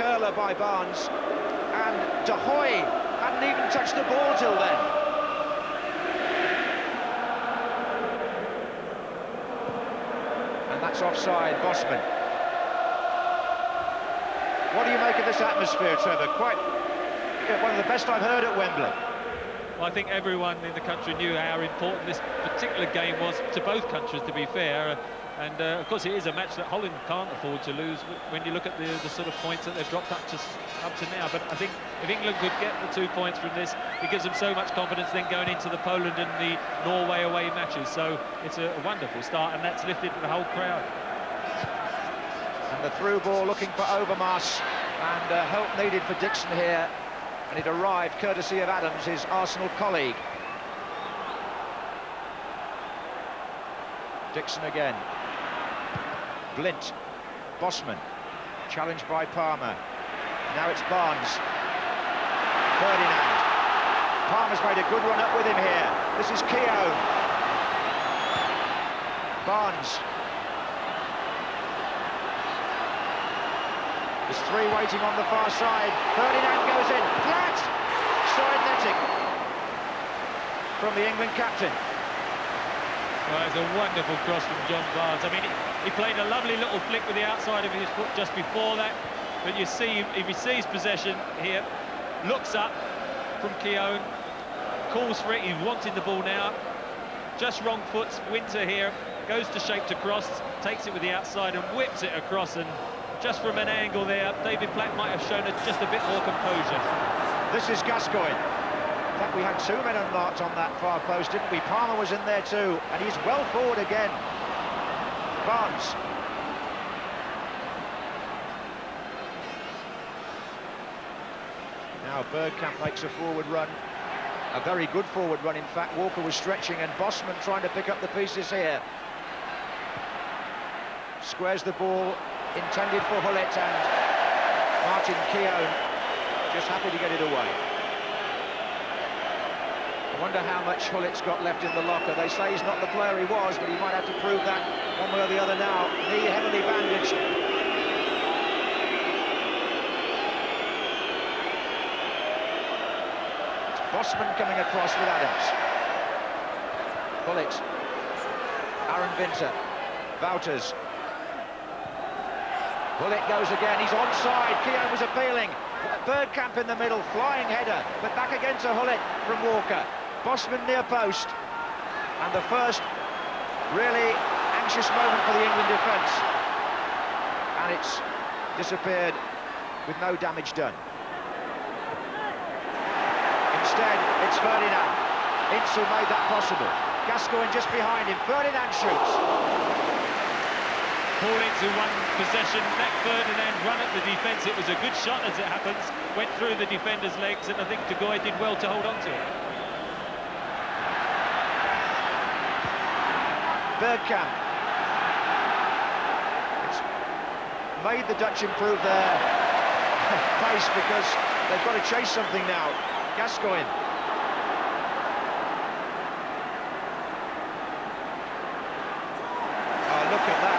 curler by Barnes, and De Hoy hadn't even touched the ball till then. And that's offside, Bosman. What do you make of this atmosphere, Trevor? Quite one of the best I've heard at Wembley. Well, I think everyone in the country knew how important this particular game was to both countries, to be fair. And of course, it is a match that Holland can't afford to lose when you look at the sort of points that they've dropped up to now. But I think if England could get the 2 points from this, it gives them so much confidence then going into the Poland and the Norway away matches. So it's a wonderful start, and that's lifted the whole crowd. And the through ball looking for Overmars, and help needed for Dixon here. And it arrived courtesy of Adams, his Arsenal colleague. Dixon again. Blint. Bosman. Challenged by Palmer. Now it's Barnes. Ferdinand. Palmer's made a good run up with him here. This is Keown. Barnes. There's three waiting on the far side. Ferdinand goes in. Flat! Side netting from the England captain. Well, it's a wonderful cross from John Barnes. I mean, he played a lovely little flick with the outside of his foot just before that. But you see, he receives possession here, looks up from Keown, calls for it. He's wanting the ball now. Just wrong foot. Winter here goes to shape to cross, takes it with the outside and whips it across. And just from an angle there, David Platt might have shown just a bit more composure. This is Gascoigne. In fact, we had two men unmarked on that far post, didn't we? Palmer was in there too, and he's well forward again. Barnes. Now Bergkamp makes a forward run. A very good forward run, in fact. Walker was stretching, and Bosman trying to pick up the pieces here. Squares the ball, intended for Hullet, and Martin Keown just happy to get it away. I wonder how much Hullet's got left in the locker. They say he's not the player he was, but he might have to prove that one way or the other now. Knee heavily bandaged. It's Bosman coming across with Adams. Hullet. Aaron Winter. Wouters. Hullet goes again, he's onside. Keown was appealing. Bergkamp in the middle, flying header, but back again to Hullet from Walker. Bosman near post, and the first really anxious moment for the England defence, and it's disappeared with no damage done. Instead, it's Ferdinand. Insu made that possible. Gascoigne just behind him. Ferdinand shoots. Paul into one possession, let Ferdinand run at the defence. It was a good shot as it happens, went through the defender's legs, and I think De Goey did well to hold on to it. Bergkamp. It's made the Dutch improve their pace because they've got to chase something now. Gascoigne. Oh, look at that.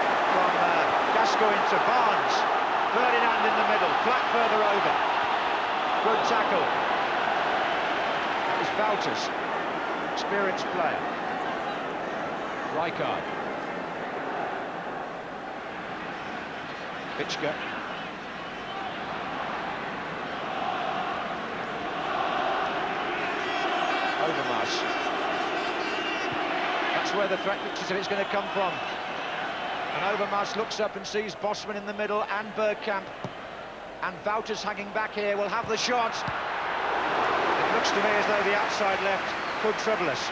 Gascoigne to Barnes. Ferdinand in the middle, Platt further over. Good tackle. That was Wouters, experienced player. Rijkaard. Pitschke. Overmars. That's where the threat looks as if it's going to come from. And Overmars looks up and sees Bosman in the middle and Bergkamp. And Wouters hanging back here will have the shot. It looks to me as though the outside left could trouble us.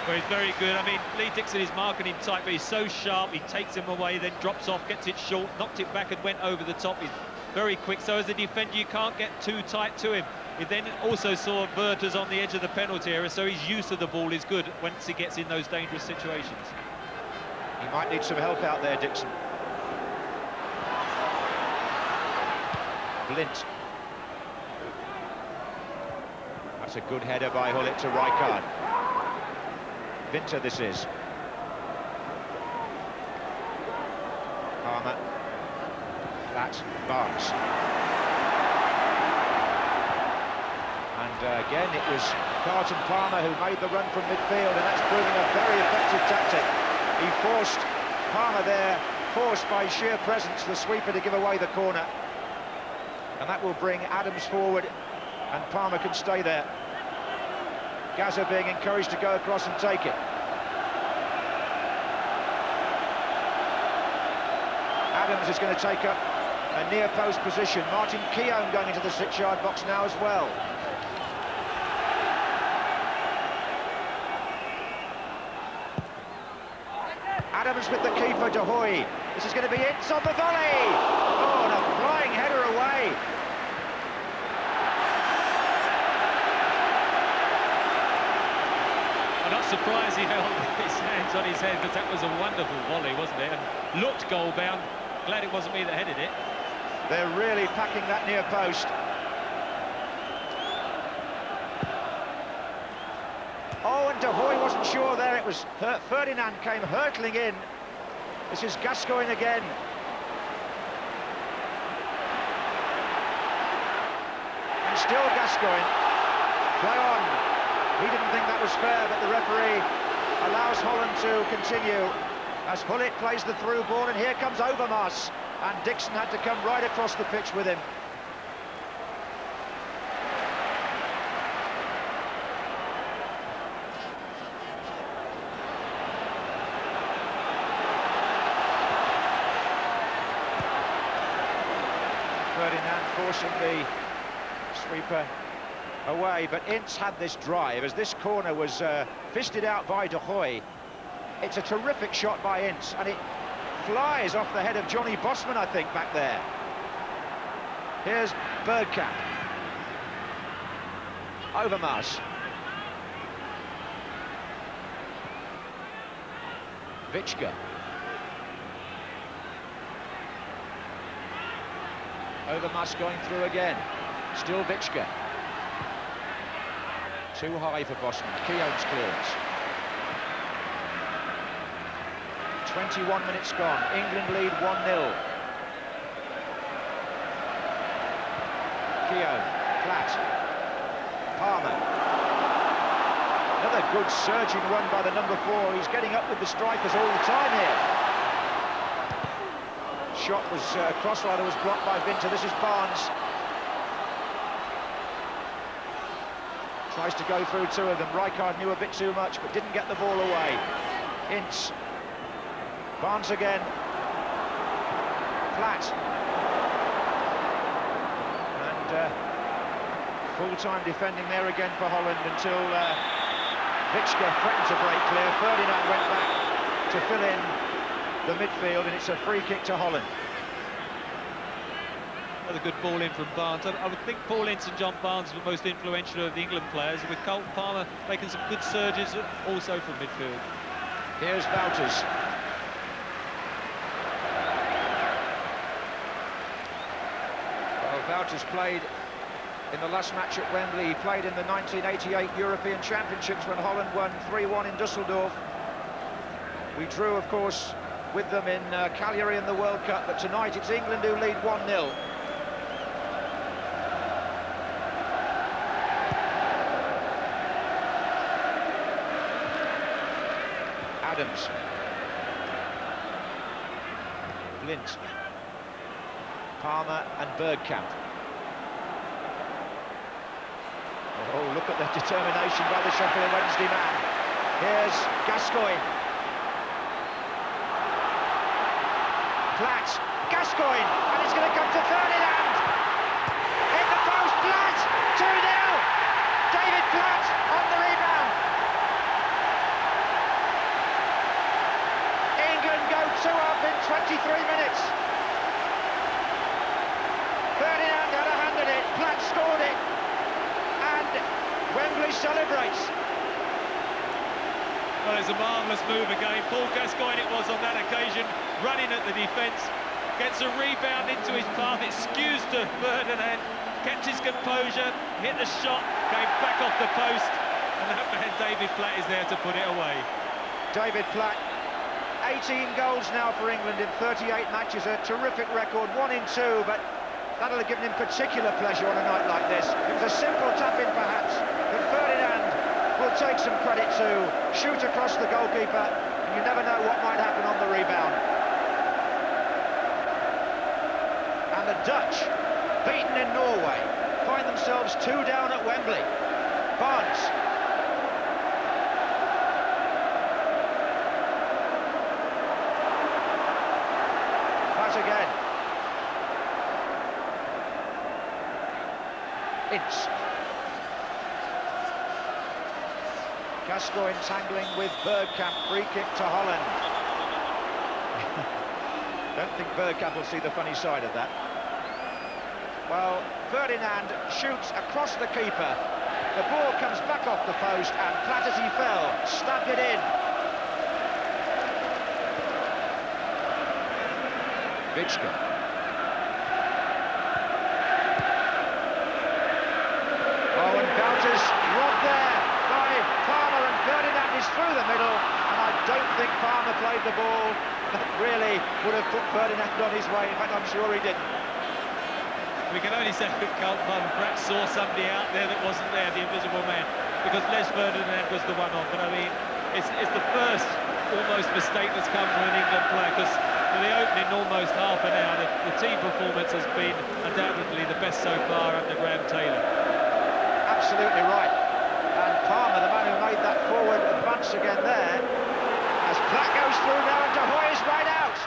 Well, he's very good. I mean, Lee Dixon is marking him tight, but he's so sharp. He takes him away, then drops off, gets it short, knocked it back and went over the top. He's very quick. So as a defender, you can't get too tight to him. He then also saw Berters on the edge of the penalty area, so his use of the ball is good once he gets in those dangerous situations. He might need some help out there, Dixon. Blint. That's a good header by Hullet to Rijkaard. Winter this is. Palmer. That's Barnes. Again, it was Carlton Palmer who made the run from midfield, and that's proving a very effective tactic. He forced Palmer there, forced by sheer presence the sweeper to give away the corner. And that will bring Adams forward, and Palmer can stay there. Gaza being encouraged to go across and take it. Adams is going to take up a near post position. Martin Keown going into the 6-yard box now as well. Adams with the keeper, De Hoy. This is going to be it on the volley. Oh, and a flying header away. I'm not surprised he held his hands on his head, because that was a wonderful volley, wasn't it? And looked goal-bound. Glad it wasn't me that headed it. They're really packing that near post. Oh, and De Hoy wasn't sure there. It was Ferdinand came hurtling in. This is Gascoigne again. And still Gascoigne. Play on. He didn't think that was fair, but the referee allows Holland to continue as Hullet plays the through ball, and here comes Overmars, and Dixon had to come right across the pitch with him. Ferdinand forcing the sweeper away, but Ince had this drive as this corner was fisted out by De Hoy. It's a terrific shot by Ince, and it flies off the head of Johnny Bosman, I think, back there. Here's Bergkamp. Overmars. Vichka. Overmars going through again. Still Vichka. Too high for Bosman. Keown's clearance. 21 minutes gone. England lead 1-0. Keown. Flat. Palmer. Another good surging run by the number 4. He's getting up with the strikers all the time here. Shot was crossfield, was blocked by Vinter. This is Barnes. Tries to go through two of them. Rijkaard knew a bit too much, but didn't get the ball away. Ince. Barnes again. Flat. And full-time defending there again for Holland until Vichka threatened to break clear. Ferdinand went back to fill in the midfield, and it's a free kick to Holland. Another good ball in from Barnes. I would think Paul Ince and John Barnes were the most influential of the England players, with Carlton Palmer making some good surges also from midfield. Here's Wouters. Well, Wouters played in the last match at Wembley. He played in the 1988 European Championships when Holland won 3-1 in Dusseldorf. We drew, of course, with them in Cagliari in the World Cup, but tonight it's England who lead 1-0. Adams. Blint. Palmer and Bergkamp. Oh, look at the determination by the Sheffield Wednesday man. Here's Gascoigne. Platt. Gascoigne, and it's going to come to Ferdinand. Hit the post, Platt. 2-0. David Platt on the rebound. England go 2 up in 23 minutes. Ferdinand had a hand in it. Platt scored it. And Wembley celebrates. Well, it's a marvellous move again. Paul Gascoigne it was on that occasion, running at the defence, gets a rebound into his path, it skews to Ferdinand, kept his composure, hit the shot, came back off the post, and that man David Platt is there to put it away. David Platt, 18 goals now for England in 38 matches, a terrific record, 1 in 2, but That'll have given him particular pleasure on a night like this. It was a simple tap-in perhaps, but Ferdinand will take some credit too. Shoot across the goalkeeper, and you never know what might happen on the rebound. And the Dutch, beaten in Norway, find themselves 2 down at Wembley. Barnes. Pass again. Ince. Gascoigne tangling with Bergkamp, free kick to Holland. Don't think Bergkamp will see the funny side of that. Well, Ferdinand shoots across the keeper. The ball comes back off the post, and flat as he fell, stabbed it in. Vichka. Oh, and Bouters robbed there by Palmer, and Ferdinand is through the middle, and I don't think Palmer played the ball that really would have put Ferdinand on his way. In fact, I'm sure he didn't. We can only say that Carlton Palmer perhaps saw somebody out there that wasn't there, the invisible man, because Les Ferdinand was the one on. But I mean, it's the first almost mistake that's come from an England player, because for the opening almost half an hour, the team performance has been undoubtedly the best so far under Graham Taylor. Absolutely right. And Palmer, the man who made that forward advance again there, as Platt goes through now and De Hoy is right out.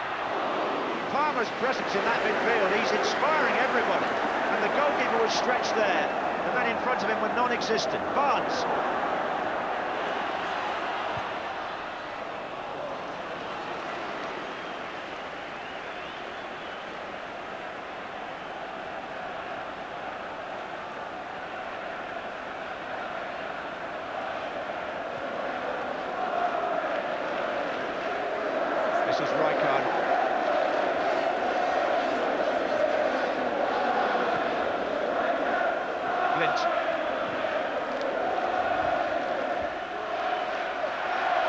Palmer's presence in that midfield, he's inspiring everybody. And the goalkeeper was stretched there. The men in front of him were non-existent. Barnes. This is Rijkaard.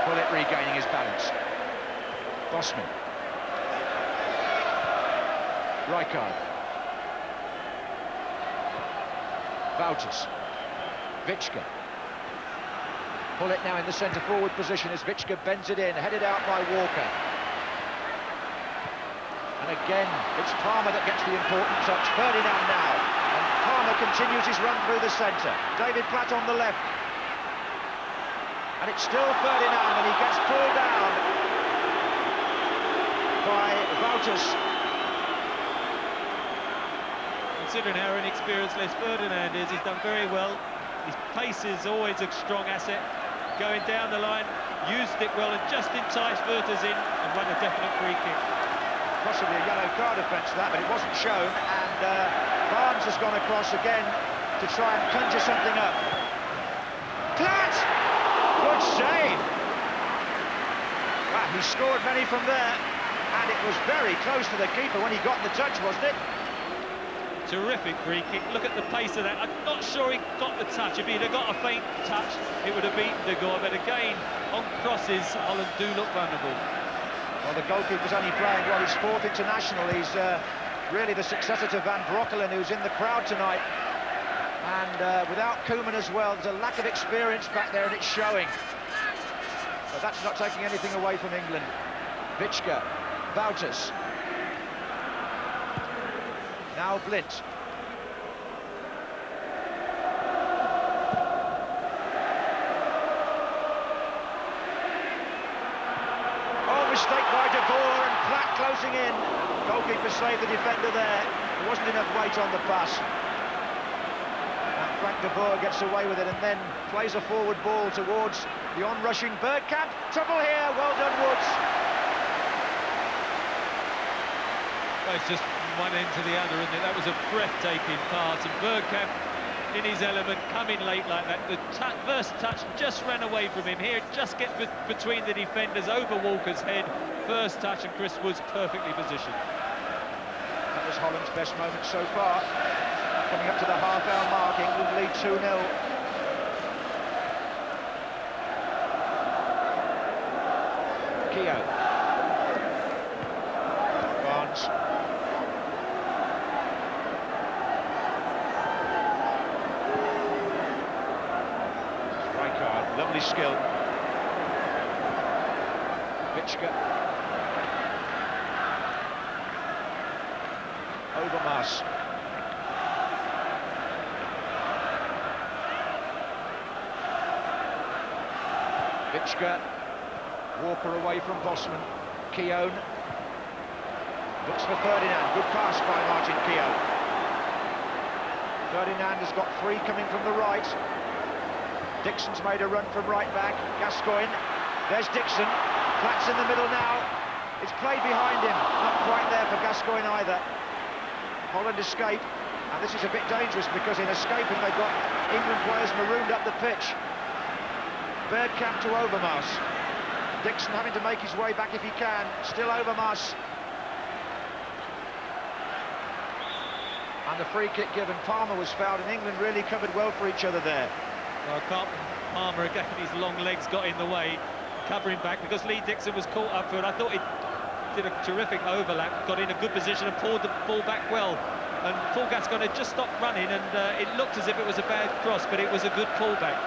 Bullet regaining his balance. Bosman. Rijkaard. Wouters. Vichka. Bullet now in the centre forward position as Vichka bends it in, headed out by Walker. And again, it's Palmer that gets the important touch. Ferdinand now. And Palmer continues his run through the centre. David Platt on the left. And it's still Ferdinand, and he gets pulled down by Wouters. Considering how inexperienced Les Ferdinand is, he's done very well. His pace is always a strong asset. Going down the line, used it well, and just enticed Wouters in and won a definite free kick. Possibly a yellow card offence that, but it wasn't shown, and Barnes has gone across again to try and conjure something up. Platt! Good save! Wow, he scored many from there, and it was very close to the keeper when he got the touch, wasn't it? Terrific free kick. Look at the pace of that. I'm not sure he got the touch. If he'd have got a faint touch, it would have beaten De Goor. But again, on crosses, Holland do look vulnerable. Well, the goalkeeper's only playing, well, he's fourth international. He's really the successor to Van Broccelen, who's in the crowd tonight. And without Koeman as well, there's a lack of experience back there, and it's showing. But that's not taking anything away from England. Vichka, Wouters. Now Blint. Oh, mistake by De Boer, and Platt closing in. Goalkeeper saved the defender there. There wasn't enough weight on the pass. And Frank De Boer gets away with it and then plays a forward ball towards the on-rushing Bergkamp. Trouble here, well done Woods. Well, it's just one end to the other, isn't it? That was a breathtaking pass, and Bergkamp in his element, coming late like that. The first touch just ran away from him. Here, just get between the defenders, over Walker's head. First touch, and Chris Woods perfectly positioned. That was Holland's best moment so far. Coming up to the half-hour mark, England lead 2-0. Keogh. Barnes. Lovely skill. Vichka. Overmars. Vichka. Walker away from Bosman. Keown. Looks for Ferdinand. Good pass by Martin Keown. Ferdinand has got three coming from the right. Dixon's made a run from right back. Gascoigne. There's Dixon. Flats in the middle now. It's played behind him. Not quite there for Gascoigne either. Holland escape. And this is a bit dangerous because in escaping they've got England players marooned up the pitch. Bergkamp to Overmars. Dixon having to make his way back if he can. Still Overmars. And the free kick given. Palmer was fouled, and England really covered well for each other there. Well, Palmer again, his long legs got in the way, covering back because Lee Dixon was caught up for it. I thought he did a terrific overlap, got in a good position and pulled the ball back well. And Paul Gascoigne had just stopped running, and it looked as if it was a bad cross, but it was a good pullback.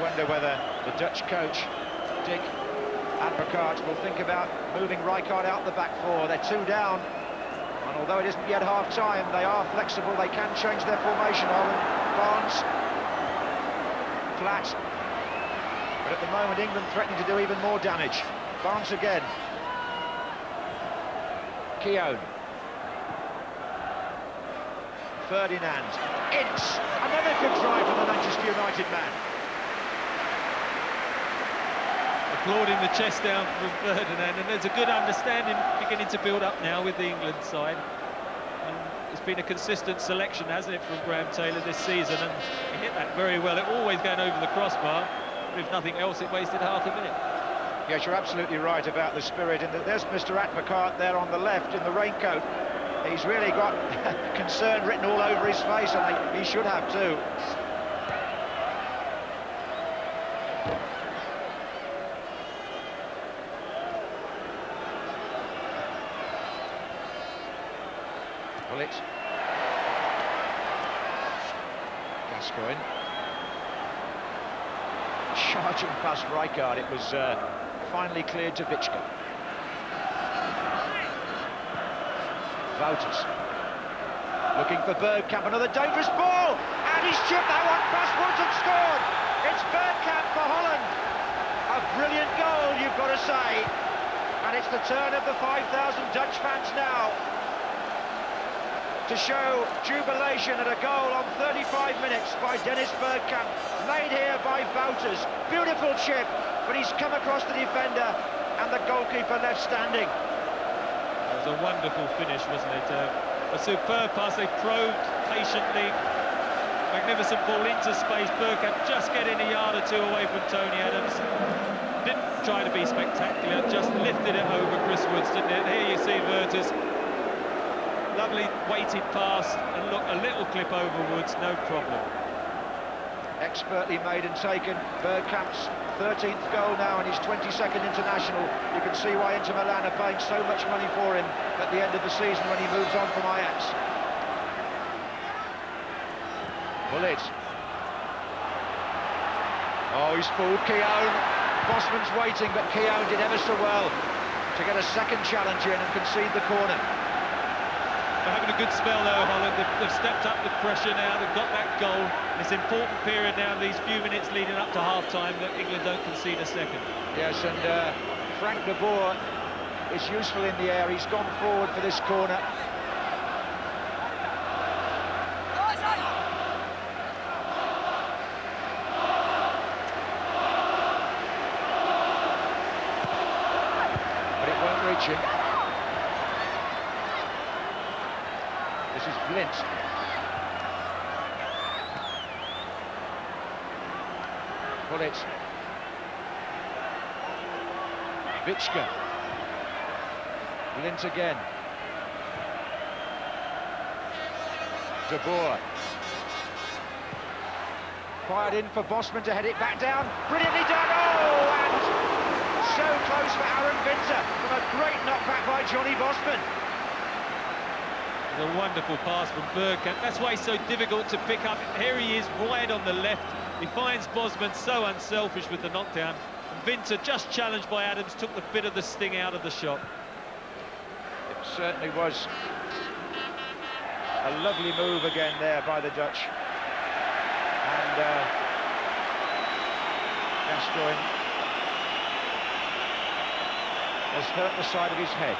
Wonder whether the Dutch coach, Dick Advocaat, will think about moving Rijkaard out the back four. They're 2 down, and although it isn't yet half-time, they are flexible, they can change their formation. Barnes, flat, but at the moment England threatening to do even more damage. Barnes again. Keown. Ferdinand. Ince. Another good drive from the Manchester United man. Applauding the chest down from Ferdinand, and there's a good understanding beginning to build up now with the England side. And it's been a consistent selection, hasn't it, from Graham Taylor this season, and he hit that very well. It always going over the crossbar, but if nothing else, it wasted half a minute. Yes, you're absolutely right about the spirit, and there's Mr. Advocaat there on the left in the raincoat. He's really got concern written all over his face, and he should have too. Gascoigne charging past Rijkaard. It was finally cleared to Vichka. Wouters looking for Bergkamp, another dangerous ball, and he's chipped that one past Woods and scored. It's Bergkamp for Holland. A brilliant goal, you've got to say, and it's the turn of the 5,000 Dutch fans now to show jubilation at a goal on 35 minutes by Dennis Bergkamp, made here by Wouters. Beautiful chip, but he's come across the defender and the goalkeeper left standing. It was a wonderful finish, wasn't it? A superb pass, they probed patiently. Magnificent ball into space, Bergkamp just getting a yard or two away from Tony Adams. Didn't try to be spectacular, just lifted it over Chris Woods, didn't it? Here you see Wouters. Lovely weighted pass, and look, a little clip over Woods, no problem. Expertly made and taken. Bergkamp's 13th goal now and his 22nd international. You can see why Inter Milan are paying so much money for him at the end of the season when he moves on from Ajax. Bullet. Oh, he's fooled Keown. Bosman's waiting, but Keown did ever so well to get a second challenge in and concede the corner. They're having a good spell though, Holland. They've stepped up the pressure now, they've got that goal. It's an important period now, these few minutes leading up to half-time, that England don't concede a second. Yes, and Frank de Boer is useful in the air. He's gone forward for this corner. But it won't reach him. This is Blint. Bullet. Vichka. Blint again. De Boer. Fired in for Bosman to head it back down. Brilliantly done. Oh, and so close for Aaron Winter from a great knockback by Johnny Bosman. A wonderful pass from Bergkamp. That's why he's so difficult to pick up. Here he is, wide on the left. He finds Bosman so unselfish with the knockdown. And Winter, just challenged by Adams, took the bit of the sting out of the shot. It certainly was a lovely move again there by the Dutch. And Gascoigne has hurt the side of his head.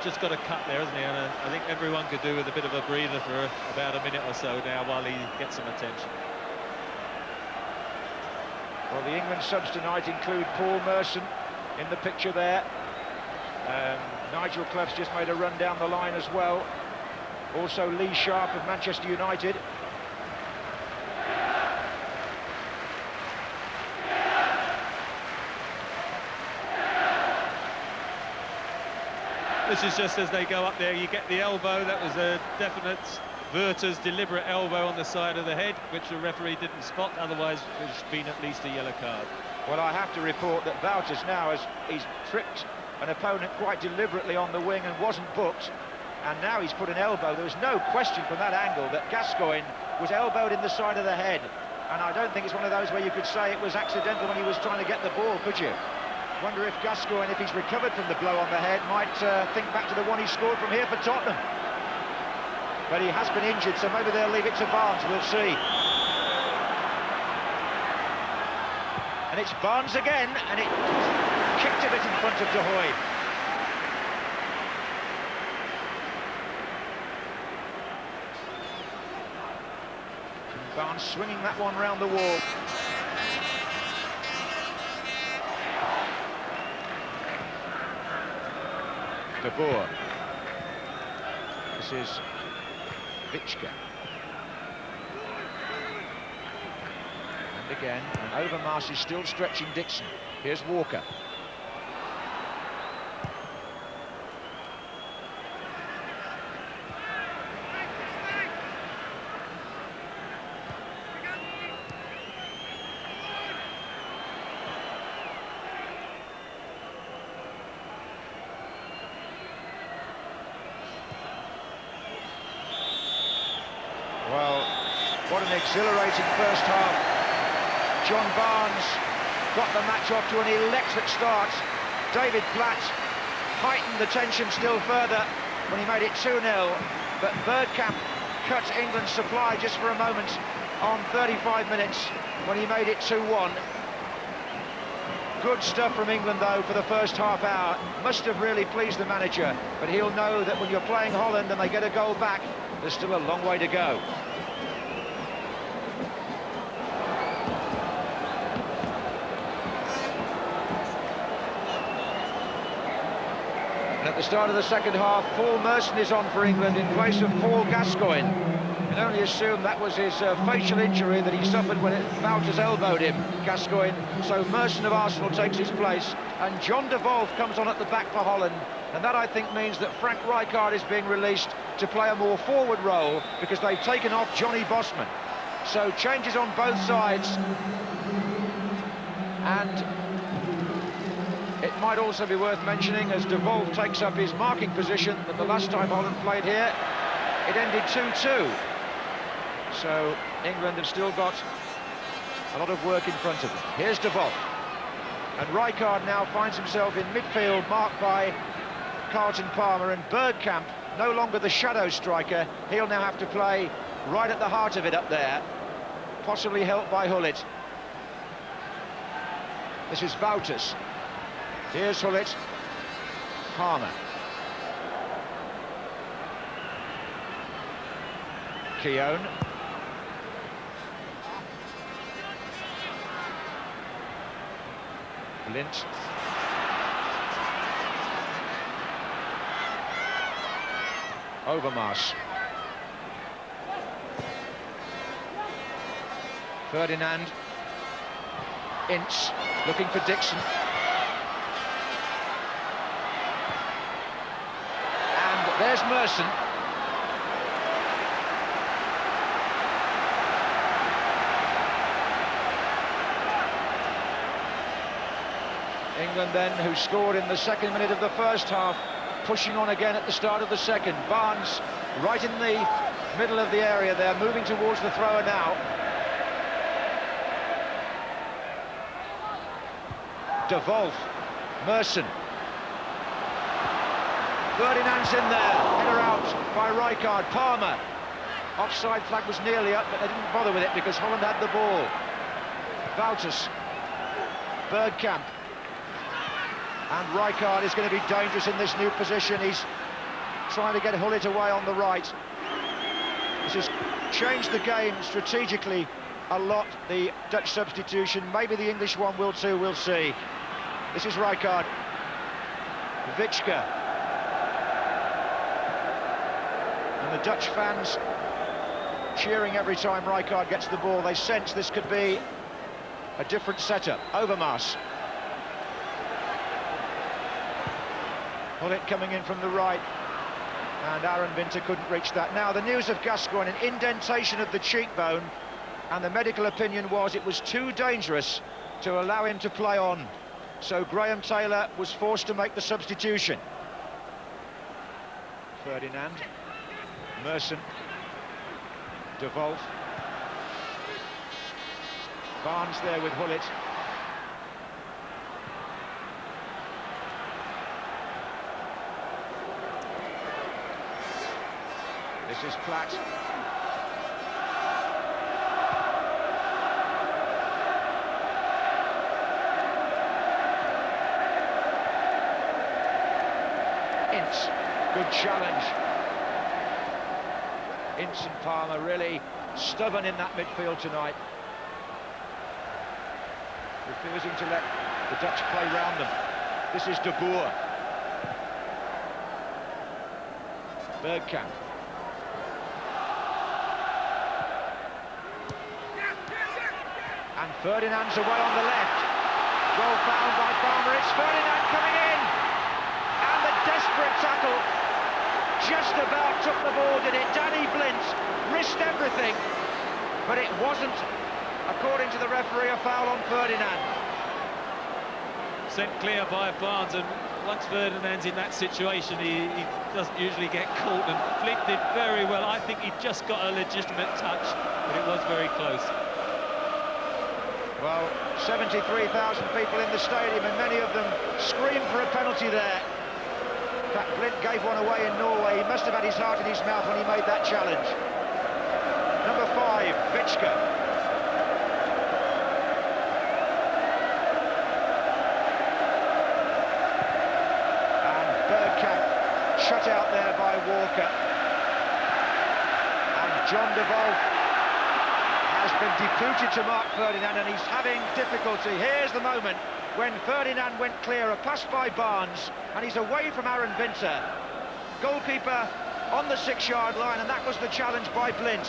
Just got a cut there, hasn't he? And I think everyone could do with a bit of a breather for about a minute or so now while he gets some attention. Well, the England subs tonight include Paul Merson in the picture there. Nigel Clough's just made a run down the line as well. Also Lee Sharp of Manchester United. This is just as they go up there, you get the elbow. That was a definite Werther's deliberate elbow on the side of the head, which the referee didn't spot, otherwise it's been at least a yellow card. Well, I have to report that Wouters now he's tripped an opponent quite deliberately on the wing and wasn't booked, and now he's put an elbow. There was no question from that angle that Gascoigne was elbowed in the side of the head, and I don't think it's one of those where you could say it was accidental when he was trying to get the ball, could you? Wonder if Gascoigne, if he's recovered from the blow on the head, might think back to the one he scored from here for Tottenham. But he has been injured, so maybe they'll leave it to Barnes, we'll see. And it's Barnes again, and it kicked a bit in front of De Hoy. And Barnes swinging that one round the wall. De Boer. This is Vichka. And again, and Overmars is still stretching Dixon. Here's Walker. Well, what an exhilarating first half. John Barnes got the match off to an electric start. David Platt heightened the tension still further when he made it 2-0. But Bergkamp cut England's supply just for a moment on 35 minutes when he made it 2-1. Good stuff from England, though, for the first half hour. Must have really pleased the manager, but he'll know that when you're playing Holland and they get a goal back, there's still a long way to go. And at the start of the second half, Paul Merson is on for England in place of Paul Gascoigne. You can only assume that was his facial injury that he suffered when Wouters elbowed him, Gascoigne. So Merson of Arsenal takes his place, and John de Wolf comes on at the back for Holland. And that, I think, means that Frank Rijkaard is being released to play a more forward role because they've taken off Johnny Bosman. So changes on both sides. And it might also be worth mentioning, as de Wolf takes up his marking position, that the last time Holland played here, it ended 2-2. So England have still got a lot of work in front of them. Here's de Wolf. And Rijkaard now finds himself in midfield, marked by Carlton Palmer, and Bergkamp, no longer the shadow striker. He'll now have to play right at the heart of it up there, possibly helped by Hullet. This is Wouters. Here's Hullet. Palmer. Keown. Lint. Overmars. Ferdinand. Ince looking for Dixon. And there's Merson. England then, who scored in the second minute of the first half, pushing on again at the start of the second. Barnes right in the middle of the area there, moving towards the thrower now. De Wolf, Merson. Ferdinand's in there, header out by Rijkaard. Palmer. Offside flag was nearly up, but they didn't bother with it because Holland had the ball. Wouters. Bergkamp. And Rijkaard is going to be dangerous in this new position. He's trying to get Hullet away on the right. This has changed the game strategically a lot, the Dutch substitution. Maybe the English one will too, we'll see. This is Rijkaard. Witschke. And the Dutch fans cheering every time Rijkaard gets the ball. They sense this could be a different setup. Overmars. Hullet coming in from the right, and Aaron Winter couldn't reach that. Now, the news of Gascoigne, an indentation of the cheekbone, and the medical opinion was it was too dangerous to allow him to play on. So Graham Taylor was forced to make the substitution. Ferdinand, Merson, De Wolf. Barnes there with Hullet. This is Platt. Ince, good challenge. Ince and Palmer really stubborn in that midfield tonight, refusing to let the Dutch play round them. This is De Boer. Bergkamp. And Ferdinand's away on the left. Well found by Palmer. It's Ferdinand coming in. And the desperate tackle just about took the ball, did it? Danny Blind risked everything, but it wasn't, according to the referee, a foul on Ferdinand. Sent clear by Barnes, and once Ferdinand's in that situation, he doesn't usually get caught, and Blind did very well. I think he just got a legitimate touch, but it was very close. Well, 73,000 people in the stadium, and many of them screamed for a penalty there. In fact, Blind gave one away in Norway. He must have had his heart in his mouth when he made that challenge. Number 5, Witschke. And Bergkamp shut out there by Walker. And John de Wolf has been deputed to mark Ferdinand, and he's having difficulty. Here's the moment when Ferdinand went clear, a pass by Barnes, and he's away from Aaron Winter. Goalkeeper on the 6-yard line, and that was the challenge by Blind.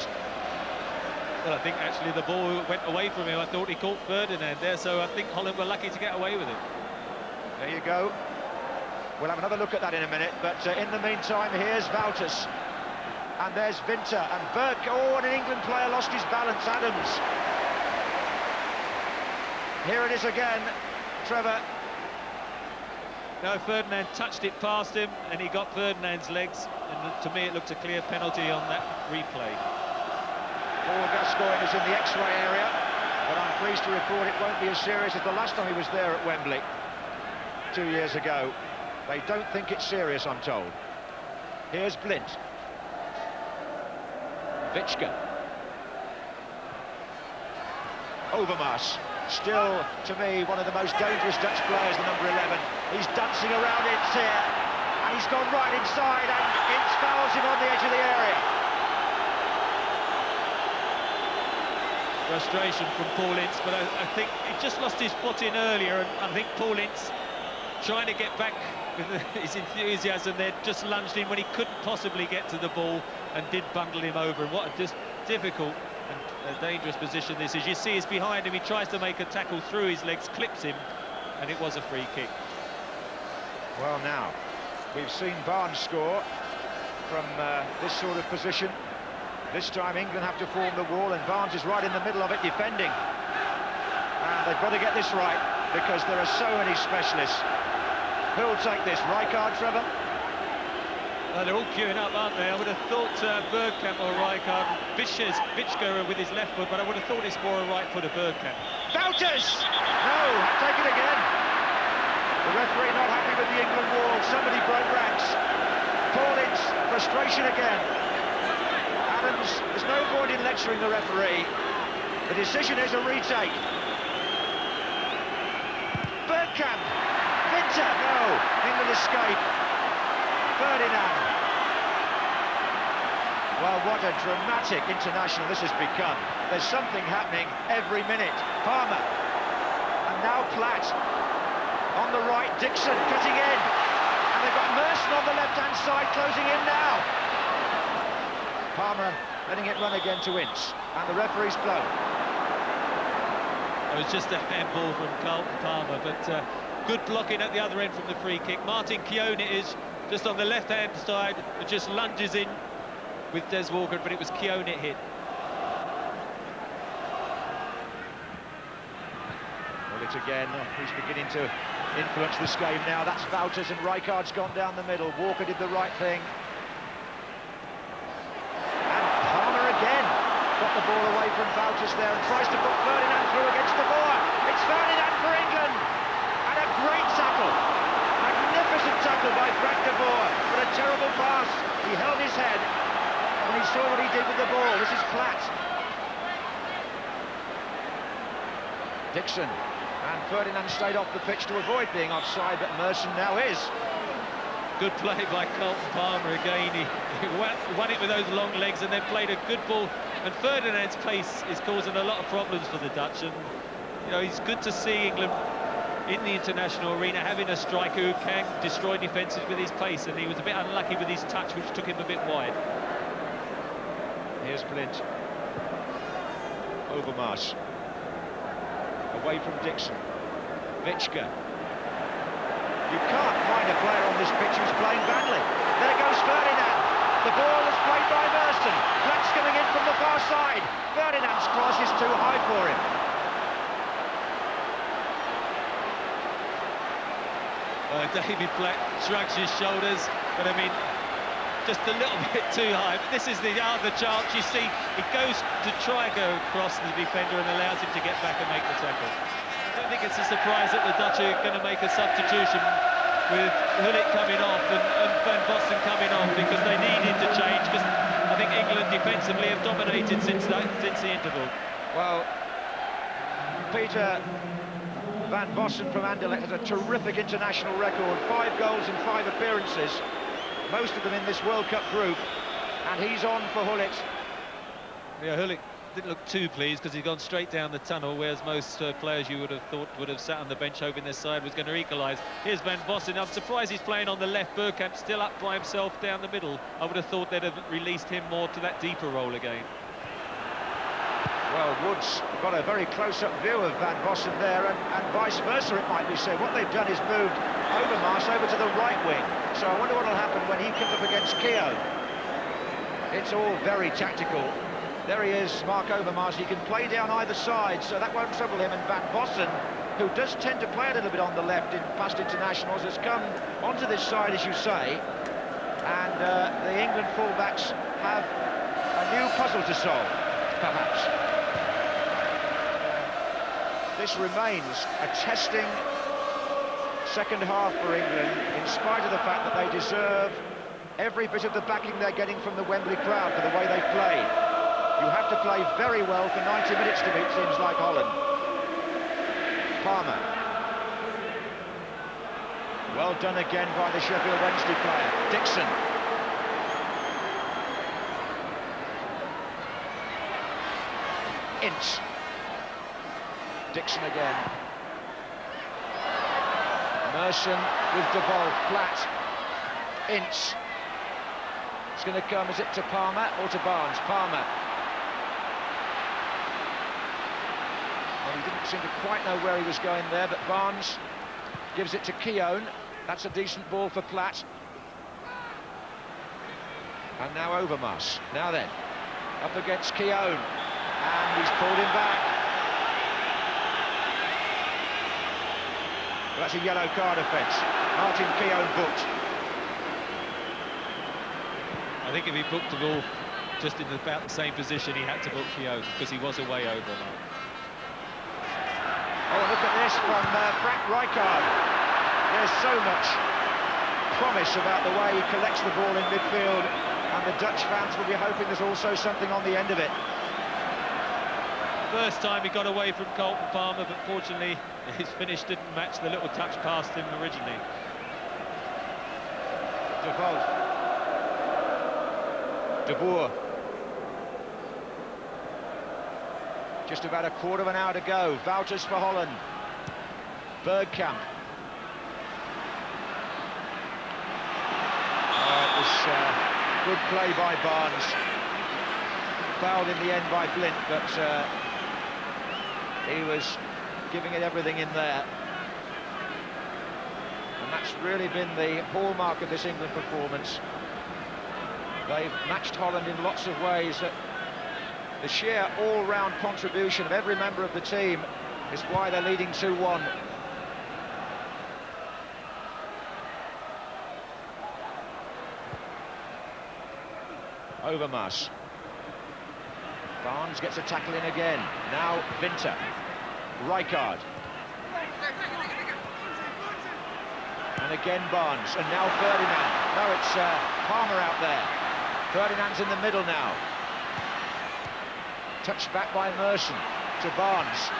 Well, I think actually the ball went away from him. I thought he caught Ferdinand there, so I think Holland were lucky to get away with it. There you go. We'll have another look at that in a minute, but in the meantime, here's Wouters. And there's Winter, and oh, and an England player lost his balance, Adams. Here it is again, Trevor. No, Ferdinand touched it past him, and he got Ferdinand's legs, and to me it looked a clear penalty on that replay. Paul Gascoigne is in the X-ray area, but I'm pleased to report it won't be as serious as the last time he was there at Wembley 2 years ago. They don't think it's serious, I'm told. Here's Blind. Witschke. Overmars. Still, to me, one of the most dangerous Dutch players, the number 11. He's dancing around Ince here, and he's gone right inside, and Ince fouls him on the edge of the area. Frustration from Paul Ince, but I think he just lost his foot in earlier, and I think Paul Ince, trying to get back with his enthusiasm there, just lunged in when he couldn't possibly get to the ball and did bundle him over. And what a difficult and a dangerous position this is. You see he's behind him, he tries to make a tackle through his legs, clips him, and it was a free kick. Well, now, we've seen Barnes score from this sort of position. This time England have to form the wall, and Barnes is right in the middle of it defending. And they've got to get this right. because there are so many specialists. Who'll take this? Rijkaard, Trevor? They're all queuing up, aren't they? I would have thought Bergkamp or Rijkaard. Vitschke with his left foot, but I would have thought it's more a right foot of Bergkamp. Wouters! No, take it again. The referee not happy with the England wall. Somebody broke ranks. Paulin's frustration again. Adams, there's no point in lecturing the referee. The decision is a retake. Bergkamp! Winter! No! England escape. Ferdinand. Well, what a dramatic international this has become. There's something happening every minute. Palmer. And now Platt. On the right, Dixon cutting in. And they've got Merson on the left-hand side, closing in now. Palmer letting it run again to Ince. And the referee's blown. It was just a handball from Carlton Palmer, but good blocking at the other end from the free kick. Martin Keown is just on the left-hand side, it just lunges in with Des Walker, but it was Keown it hit. Well, it's again, he's beginning to influence this game now. That's Wouters, and Rijkaard's gone down the middle. Walker did the right thing. And Palmer again got the ball away from Wouters there and tries to put Ferdinand through against the bar. It's Ferdinand for England! And a great tackle! Magnificent tackle by Frank de Boer, but a terrible pass. He held his head when he saw what he did with the ball. This is Platt. Dixon, and Ferdinand stayed off the pitch to avoid being offside, but Merson now is. Good play by Carlton Palmer again. He won it with those long legs and then played a good ball. And Ferdinand's pace is causing a lot of problems for the Dutch. And you know, it's good to see England in the international arena having a striker who can destroy defences with his pace, and he was a bit unlucky with his touch, which took him a bit wide. Here's Blind. Overmars. Away from Dixon. Vitschke. You can't find a player on this pitch who's playing badly. There goes Ferdinand. The ball is played by Merson. Platt's coming in from the far side. Ferdinand's cross is too high for him. David Platt shrugs his shoulders, but I mean, just a little bit too high. But this is the other chance. You see, he goes to try and go across the defender and allows him to get back and make the tackle. I don't think it's a surprise that the Dutch are going to make a substitution with Hullet coming off and Van Bossen coming off, because they needed to change, because I think England defensively have dominated since the interval. Well, Peter Van Bossen from Anderlecht has a terrific international record, 5 goals in 5 appearances, most of them in this World Cup group, and he's on for Hullet. Yeah, Hullet didn't look too pleased because he'd gone straight down the tunnel, whereas most players you would have thought would have sat on the bench hoping their side was going to equalise. Here's Van Bossen. I'm surprised he's playing on the left. Bergkamp still up by himself down the middle. I would have thought they'd have released him more to that deeper role again. Well, Woods got a very close-up view of Van Bossen there, and vice versa, it might be said. What they've done is moved Overmars over to the right wing. So I wonder what will happen when he comes up against Keown. It's all very tactical. There he is, Mark Overmars. He can play down either side, so that won't trouble him. And Van Bossen, who does tend to play a little bit on the left in past internationals, has come onto this side, as you say. And the England fullbacks have a new puzzle to solve, perhaps. This remains a testing second half for England, in spite of the fact that they deserve every bit of the backing they're getting from the Wembley crowd for the way they've played. You have to play very well for 90 minutes to beat teams like Holland. Palmer. Well done again by the Sheffield Wednesday player. Dixon. Ince. Dixon again. Merson with De Vol. Platt. Ince. It's going to come, is it to Palmer or to Barnes? Palmer. Well, he didn't seem to quite know where he was going there, but Barnes gives it to Keown. That's a decent ball for Platt. And now Overmars. Now then, up against Keown. And he's pulled him back. That's a yellow card offence. Martin Keown booked. I think if he booked the ball just in about the same position, he had to book Keown because he was away over now. Oh, look at this from Frank Rijkaard. There's so much promise about the way he collects the ball in midfield, and the Dutch fans will be hoping there's also something on the end of it. First time he got away from Colton Palmer, but fortunately his finish didn't match the little touch past him originally. De Wolf. De Boer. Just about a quarter of an hour to go. Wouters for Holland. Bergkamp. It was good play by Barnes. Fouled in the end by Blint, but he was giving it everything in there. And that's really been the hallmark of this England performance. They've matched Holland in lots of ways. The sheer all-round contribution of every member of the team is why they're leading 2-1. Overmars. Barnes gets a tackle in again. Now Winter. Rijkaard. And again Barnes. And now Ferdinand. No, it's Palmer out there. Ferdinand's in the middle now. Touched back by Merson to Barnes.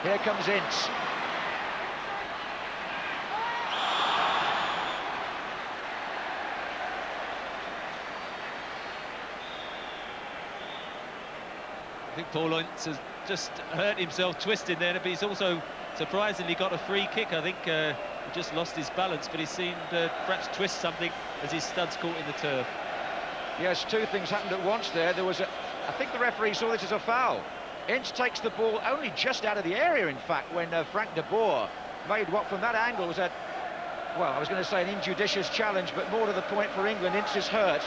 Here comes Ince. I think Paul Ince has just hurt himself twisting there, but he's also surprisingly got a free kick. I think he just lost his balance, but he seemed perhaps twist something as his studs caught in the turf. Yes, two things happened at once there. There was I think the referee saw this as a foul. Ince takes the ball only just out of the area, in fact, when Frank de Boer made what from that angle was well, I was going to say an injudicious challenge, but more to the point for England, Ince is hurt.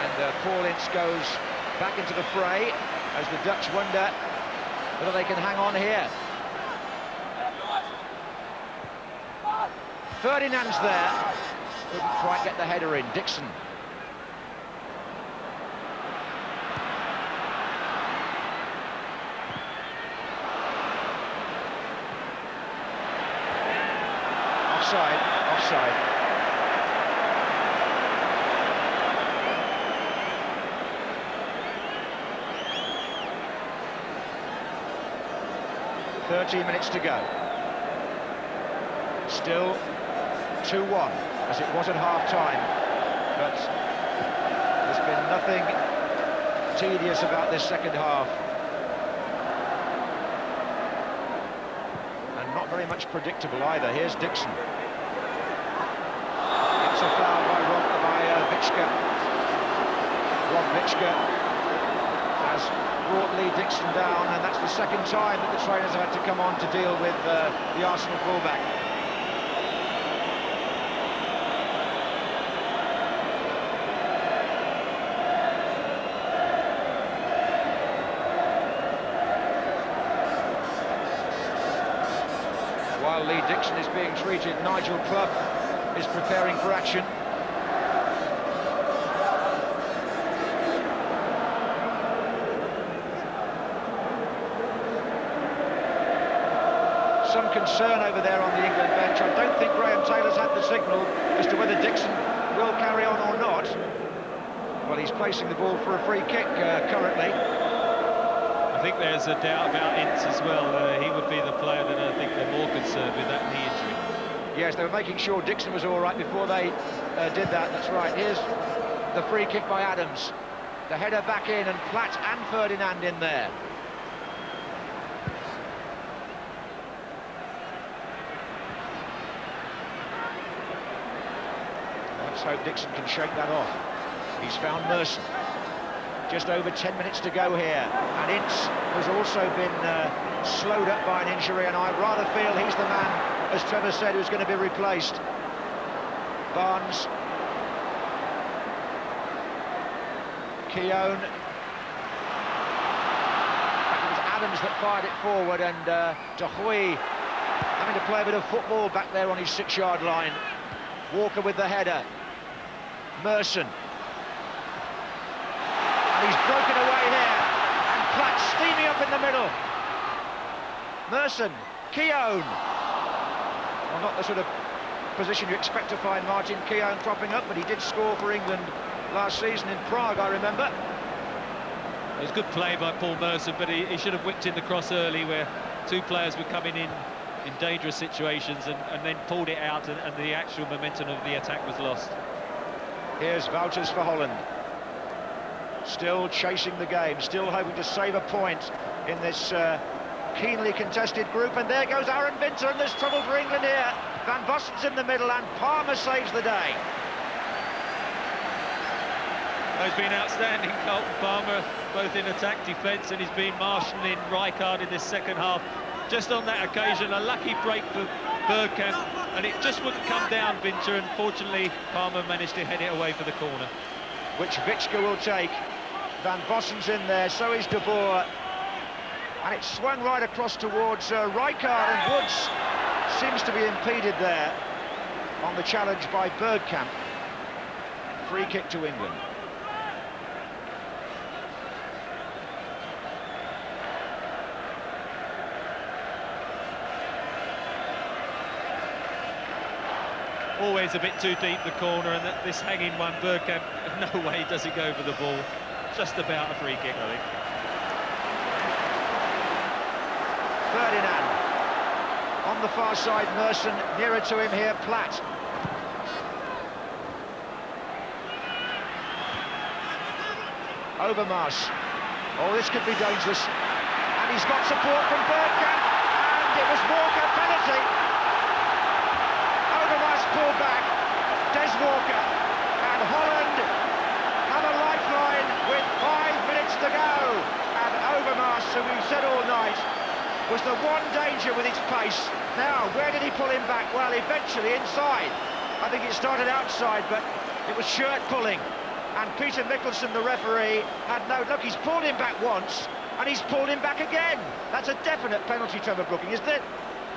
And Paul Ince goes back into the fray as the Dutch wonder whether they can hang on here. Ferdinand's there, couldn't quite get the header in. Dixon. Offside, offside. "13 minutes to go. Still 2-1, as it was at half-time, but there's been nothing tedious about this second half. And not very much predictable either. Here's Dixon. It's a foul by Witschke. Rob Witschke has brought Lee Dixon down, and that's the second time that the trainers have had to come on to deal with the Arsenal fullback. While Lee Dixon is being treated, Nigel Clough is preparing for action. Some concern over there on the England bench. I don't think Graham Taylor's had the signal as to whether Dixon will carry on or not. Well, he's placing the ball for a free kick currently. I think there's a doubt about Ince as well. He would be the player that I think they're more concerned with, that knee injury. Yes, they were making sure Dixon was all right before they did that. That's right. Here's the free kick by Adams. The header back in, and Platt and Ferdinand in there. Let's hope Dixon can shake that off. He's found Merson. Just over 10 minutes to go here, and Ince has also been slowed up by an injury, and I rather feel he's the man, as Trevor said, who's going to be replaced. Barnes. Keown. Evans that fired it forward, and De Goey having to play a bit of football back there on his 6-yard line. Walker with the header. Merson. And he's broken away here. And Platt steaming up in the middle. Merson. Keown. Well, not the sort of position you expect to find Martin Keown cropping up, but he did score for England last season in Prague, I remember. It was good play by Paul Merson, but he should have whipped in the cross early, where two players were coming in dangerous situations and then pulled it out, and the actual momentum of the attack was lost. Here's Wouters for Holland. Still chasing the game, still hoping to save a point in this keenly contested group, and there goes Aaron Winter, and there's trouble for England here. Van Bossen's in the middle, and Palmer saves the day. He's been outstanding, Colton Palmer, both in attack, defence, and he's been marshalling Rijkaard in this second half. Just on that occasion, a lucky break for Bergkamp, and it just wouldn't come down, Winter, and fortunately Palmer managed to head it away for the corner. Which Witschke will take. Van Bossen's in there, so is De Boer. And it swung right across towards Rijkaard, and Woods seems to be impeded there on the challenge by Bergkamp. Free kick to England. Always a bit too deep the corner, and this hanging one, Bergkamp, no way does he go for the ball. Just about a free kick, I think. Ferdinand. On the far side, Merson nearer to him here, Platt. Overmars. Oh, this could be dangerous. And he's got support from Bergkamp, and it was Walker, penalty. Overmars pulled back, Des Walker, and Holland have a lifeline with 5 minutes to go. And Overmars, who we've said all night, was the one danger with his pace. Now, where did he pull him back? Well, eventually inside. I think it started outside, but it was shirt pulling. And Peter Mickelson, the referee, had no... Look, he's pulled him back once, and he's pulled him back again. That's a definite penalty, Trevor Brooking, isn't it?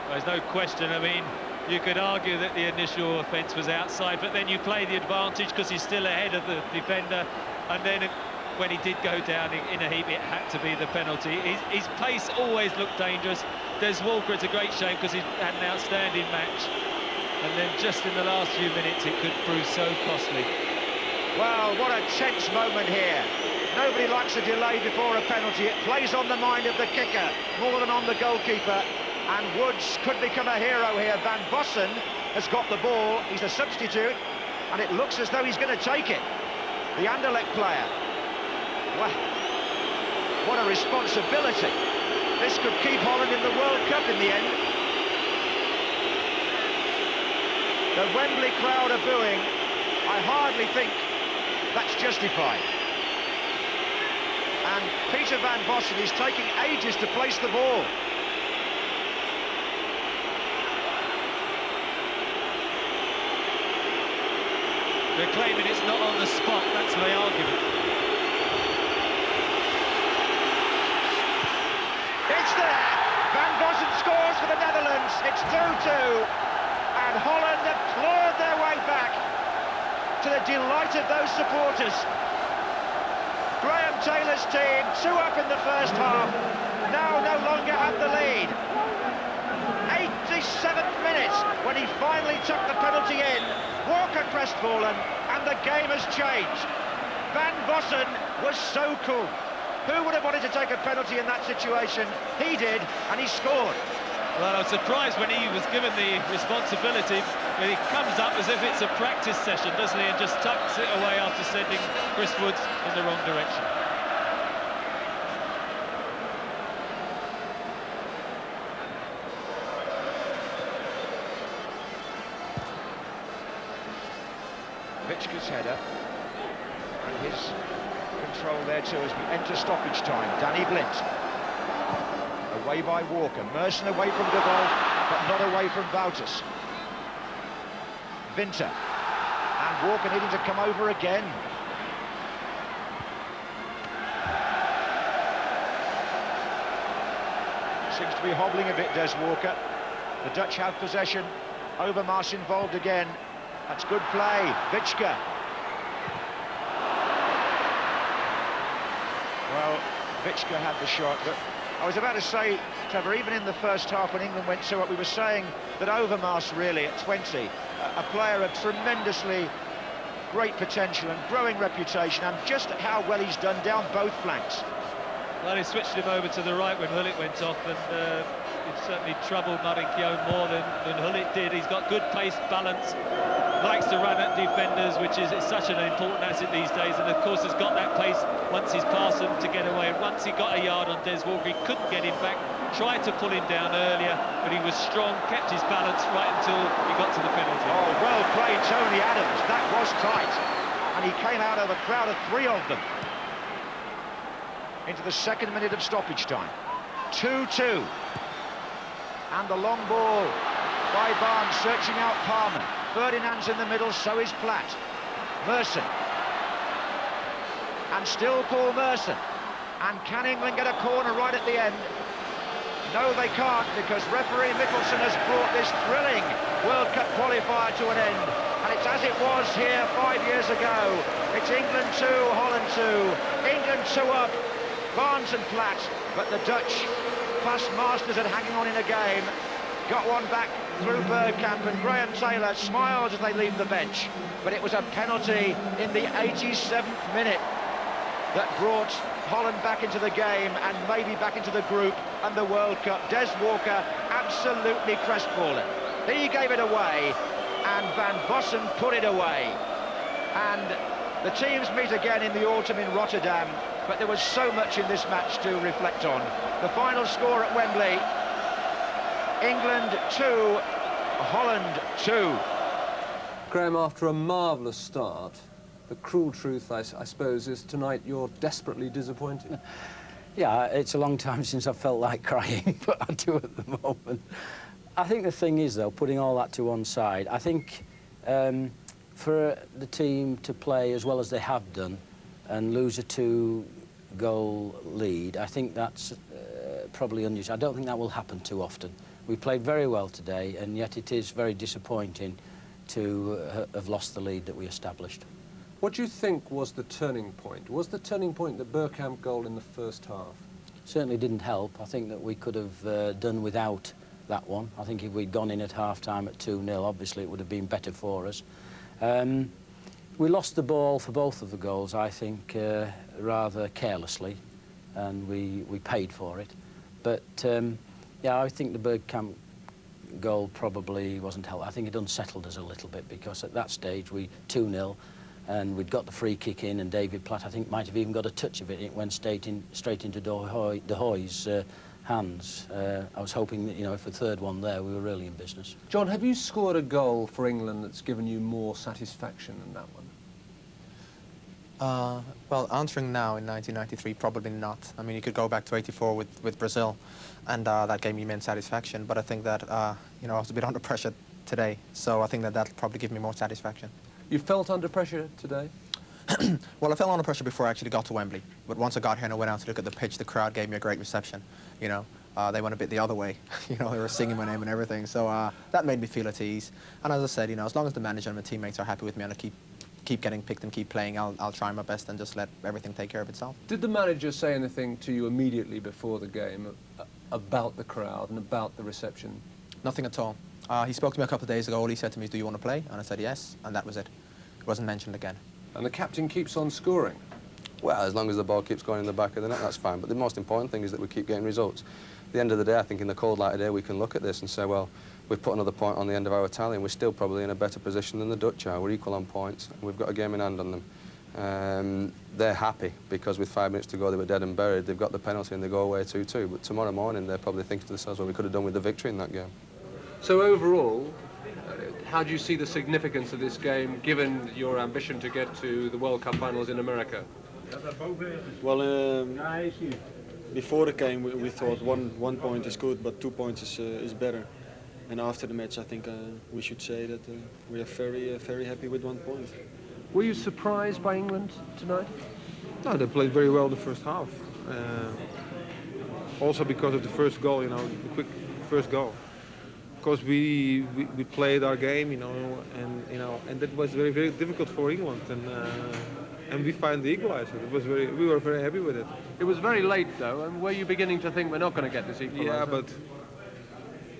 Well, there's no question. I mean, you could argue that the initial offence was outside, but then you play the advantage because he's still ahead of the defender, and then when he did go down in a heap, it had to be the penalty. His pace always looked dangerous. Des Walker, it's a great shame because he's had an outstanding match, and then just in the last few minutes it could prove so costly. Well, what a tense moment here. Nobody likes a delay before a penalty. It plays on the mind of the kicker more than on the goalkeeper, and Woods could become a hero here. Van Bossen has got the ball, he's a substitute, and it looks as though he's going to take it. The Anderlecht player. Well, what a responsibility. This could keep Holland in the World Cup in the end. The Wembley crowd are booing. I hardly think that's justified. And Peter Van Bossen is taking ages to place the ball. They're claiming it's not on the spot, that's the argument. It's there! Van Bossen scores for the Netherlands. It's 2-2. And Holland have clawed their way back, to the delight of those supporters. Graham Taylor's team, 2 up in the first half, now no longer have the lead. 87th minute, when he finally took the penalty in. Walker crestfallen, and the game has changed. Van Bossen was so cool. Who would have wanted to take a penalty in that situation? He did, and he scored. Well, I was surprised when he was given the responsibility. He comes up as if it's a practice session, doesn't he, and just tucks it away after sending Chris Woods in the wrong direction. Witschke's header, and his control there too as we enter stoppage time. Danny Blind. Away by Walker. Merson away from De Boer, but not away from Wouters. Winter. And Walker needing to come over again. Seems to be hobbling a bit, Des Walker. The Dutch have possession. Overmars involved again. That's good play. Witschke. Well, Witschke had the shot, but I was about to say, Trevor, even in the first half when England went so up, we were saying that Overmars really at 20, a player of tremendously great potential and growing reputation, and just how well he's done down both flanks. Well, he switched him over to the right when Hullet went off, and it certainly troubled Martin Keown more than Hullet did. He's got good pace, balance, likes to run at defenders, which is such an important asset these days, and of course has got that pace once he's passed them to get away. And once he got a yard on Des Walker, he couldn't get him back, tried to pull him down earlier, but he was strong, kept his balance right until he got to the penalty. Oh, well played, Tony Adams. That was tight, and he came out of a crowd of 3 of them into the 2nd minute of stoppage time. 2-2. And the long ball by Barnes, searching out Palmer. Ferdinand's in the middle, so is Platt. Merson. And still Paul Merson. And can England get a corner right at the end? No, they can't, because referee Mickelson has brought this thrilling World Cup qualifier to an end. And it's as it was here 5 years ago. It's England 2, Holland 2. England 2 up. Barnes and Platt, but the Dutch, plus masters at hanging on in a game, got one back through Bergkamp, and Graham Taylor smiles as they leave the bench. But it was a penalty in the 87th minute that brought Holland back into the game and maybe back into the group and the World Cup. Des Walker absolutely crestfallen. He gave it away, and Van Bossen put it away. And the teams meet again in the autumn in Rotterdam, but there was so much in this match to reflect on. The final score at Wembley, England 2, Holland 2. Graham, after a marvellous start, the cruel truth, I suppose, is tonight you're desperately disappointed. Yeah, it's a long time since I've felt like crying, but I do at the moment. I think the thing is, though, putting all that to one side, I think for the team to play as well as they have done and lose a 2-goal lead, I think that's probably unusual. I don't think that will happen too often. We played very well today, and yet it is very disappointing to have lost the lead that we established. What do you think was the turning point? Was the turning point the Bergkamp goal in the first half? Certainly didn't help. I think that we could have done without that one. I think if we'd gone in at half-time at 2-0, obviously it would have been better for us. We lost the ball for both of the goals, I think, rather carelessly, and we paid for it. But, yeah, I think the Bergkamp goal probably wasn't helpful. I think it unsettled us a little bit, because at that stage we 2-0, and we'd got the free kick in, and David Platt, I think, might have even got a touch of it. It went straight into De Hoy's hands. I was hoping that, you know, if a third one there, we were really in business. John, have you scored a goal for England that's given you more satisfaction than that one? Well, answering now in 1993, probably not. I mean, you could go back to '84 with Brazil, and that gave me immense satisfaction. But I think that, you know, I was a bit under pressure today, so I think that that'll probably give me more satisfaction. You felt under pressure today? Well, I felt under pressure before I actually got to Wembley. But once I got here and I went out to look at the pitch, the crowd gave me a great reception. You know, they went a bit the other way. You know, they were singing my name and everything. So that made me feel at ease. And as I said, you know, as long as the manager and my teammates are happy with me and I keep getting picked and keep playing, I'll try my best and just let everything take care of itself. Did the manager say anything to you immediately before the game about the crowd and about the reception? Nothing at all. He spoke to me a couple of days ago. All he said to me is, "Do you want to play?" And I said yes, and that was it. It wasn't mentioned again. And the captain keeps on scoring? Well, as long as the ball keeps going in the back of the net, that's fine. But the most important thing is that we keep getting results. At the end of the day, I think in the cold light of day, we can look at this and say, well, we've put another point on the end of our tally, and we're still probably in a better position than the Dutch are. We're equal on points, and we've got a game in hand on them. They're happy because with 5 minutes to go, they were dead and buried. They've got the penalty and they go away 2-2. But tomorrow morning, they're probably thinking to themselves, well, we could have done with the victory in that game. So overall, how do you see the significance of this game, given your ambition to get to the World Cup finals in America? Well, before the game, we thought one point is good, but 2 points is better. And after the match, I think we should say that we are very happy with 1 point. Were you surprised by England tonight? No, they played very well the first half. also because of the first goal, you know, the quick first goal. Because we played our game, you know, and that was very, very difficult for England, and we found the equalizer. We were very happy with it. It was very late though, and were you beginning to think we're not going to get this equaliser? Yeah, but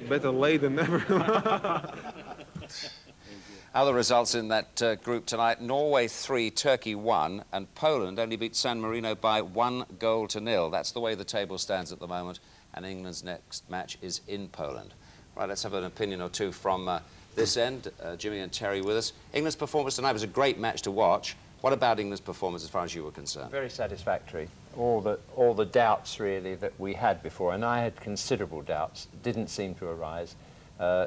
better late than never. Other results in that group tonight: Norway 3, Turkey 1, and Poland only beat San Marino by 1-0. That's the way the table stands at the moment, and England's next match is in Poland. Right, let's have an opinion or two from this end. Jimmy and Terry with us. England's performance tonight was a great match to watch. What about England's performance as far as you were concerned? Very satisfactory. All the doubts really that we had before, and I had considerable doubts, didn't seem to arise.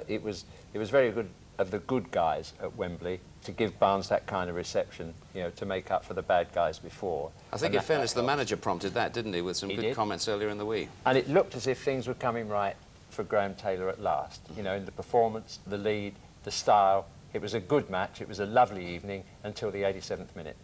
It was very good of the good guys at Wembley to give Barnes that kind of reception, you know, to make up for the bad guys before. I think, in fairness, the manager prompted that, didn't he, with some good comments earlier in the week. And it looked as if things were coming right for Graham Taylor at last. You know, in the performance, the lead, the style. It was a good match. It was a lovely evening until the 87th minute.